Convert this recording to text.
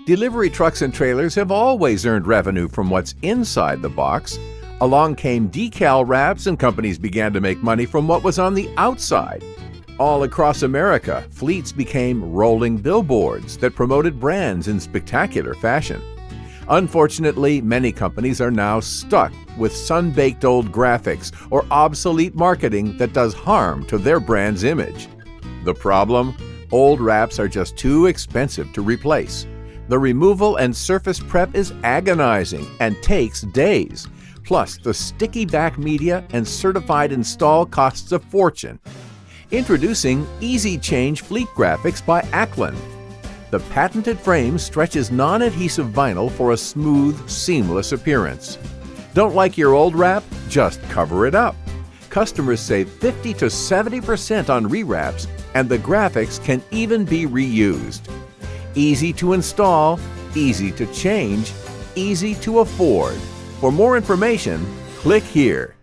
Delivery trucks and trailers have always earned revenue from what's inside the box. Along came decal wraps and companies began to make money from what was on the outside. All across America, fleets became rolling billboards that promoted brands in spectacular fashion. Unfortunately, many companies are now stuck with sun-baked old graphics or obsolete marketing that does harm to their brand's image. The problem? Old wraps are just too expensive to replace. The removal and surface prep is agonizing and takes days. Plus, the sticky back media and certified install costs a fortune. Introducing Easy Change Fleet Graphics by Ackland. The patented frame stretches non-adhesive vinyl for a smooth, seamless appearance. Don't like your old wrap? Just cover it up. Customers save 50 to 70% on rewraps, and the graphics can even be reused. Easy to install, easy to change, easy to afford. For more information, click here.